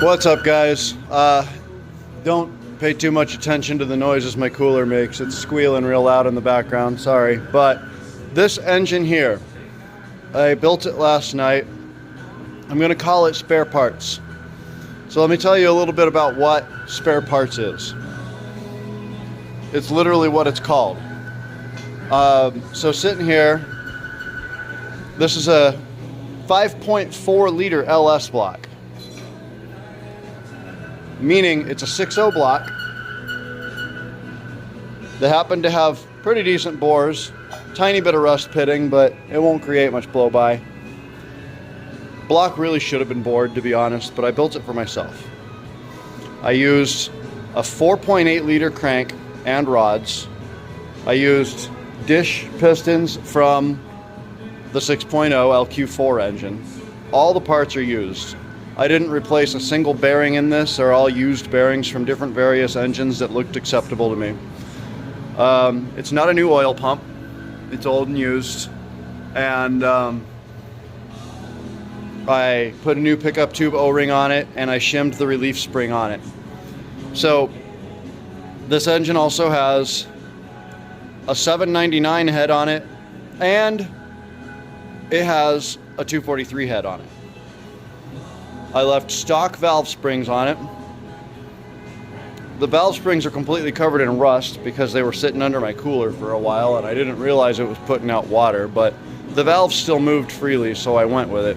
What's up, guys? Don't pay too much attention to the noises my cooler makes. It's squealing real loud in the background, sorry. But this engine here, I built it last night. I'm gonna call it spare parts. So let me tell you a little bit about what spare parts is. It's literally what it's called. So sitting here, this is a 5.4 liter LS block, meaning it's a 6.0 block. They happen to have pretty decent bores, tiny bit of rust pitting, but it won't create much blow by. Block really should have been bored, to be honest, but I built it for myself. I used a 4.8 liter crank and rods. I used dish pistons from the 6.0 LQ4 engine. All the parts are used. I didn't replace a single bearing in this. They're all used bearings from different various engines that looked acceptable to me. It's not a new oil pump. It's old and used. And I put a new pickup tube O-ring on it, and I shimmed the relief spring on it. So this engine also has a 799 head on it, and it has a 243 head on it. I left stock valve springs on it. The valve springs are completely covered in rust because they were sitting under my cooler for a while and I didn't realize it was putting out water, but the valves still moved freely, so I went with it.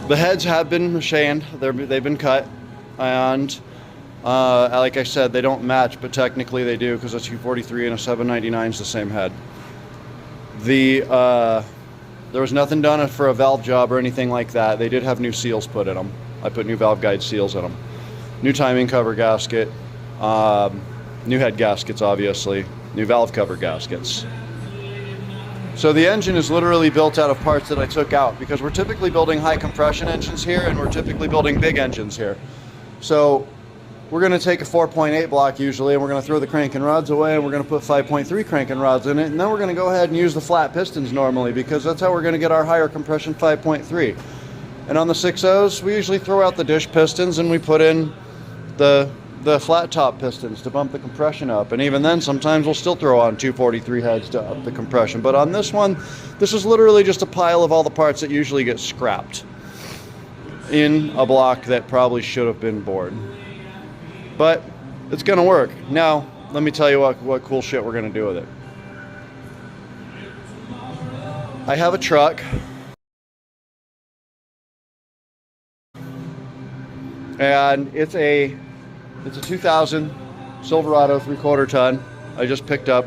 The heads have been machined, they've been cut, and like I said, they don't match, but technically they do because a 243 and a 799 is the same head. There was nothing done for a valve job or anything like that. They did have new seals put in them. I put new valve guide seals in them. New timing cover gasket, new head gaskets obviously, new valve cover gaskets. So the engine is literally built out of parts that I took out because we're typically building high compression engines here and we're typically building big engines here. So we're going to take a 4.8 block usually, and we're going to throw the crank and rods away, and we're going to put 5.3 crank and rods in it, and then we're going to go ahead and use the flat pistons normally because that's how we're going to get our higher compression 5.3. And on the 6.0s, we usually throw out the dish pistons and we put in the flat top pistons to bump the compression up. And even then, sometimes we'll still throw on 243 heads to up the compression. But on this one, this is literally just a pile of all the parts that usually get scrapped in a block that probably should have been bored. But it's gonna work. Now, let me tell you what cool shit we're gonna do with it. I have a truck. And it's a 2000 Silverado 3/4 ton I just picked up.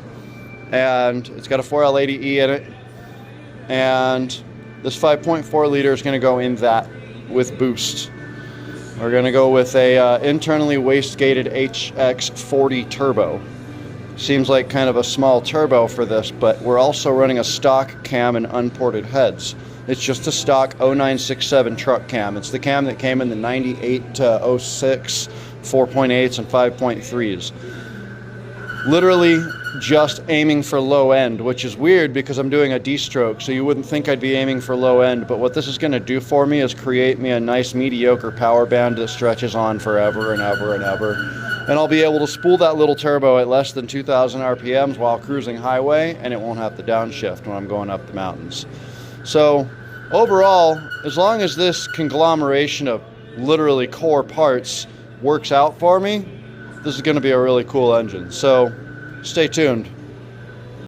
And it's got a 4L80E in it. And this 5.4 liter is gonna go in that with boost. We're going to go with a internally wastegated HX40 turbo. Seems like kind of a small turbo for this, but we're also running a stock cam and unported heads. It's just a stock 0967 truck cam. It's the cam that came in the 98 to 06 4.8s and 5.3s. Literally just aiming for low end, which is weird because I'm doing a D-stroke, so you wouldn't think I'd be aiming for low end, but what this is going to do for me is create me a nice mediocre power band that stretches on forever and ever and ever. And I'll be able to spool that little turbo at less than 2,000 RPMs while cruising highway, and it won't have to downshift when I'm going up the mountains. So overall, as long as this conglomeration of literally core parts works out for me, this is going to be a really cool engine. So stay tuned.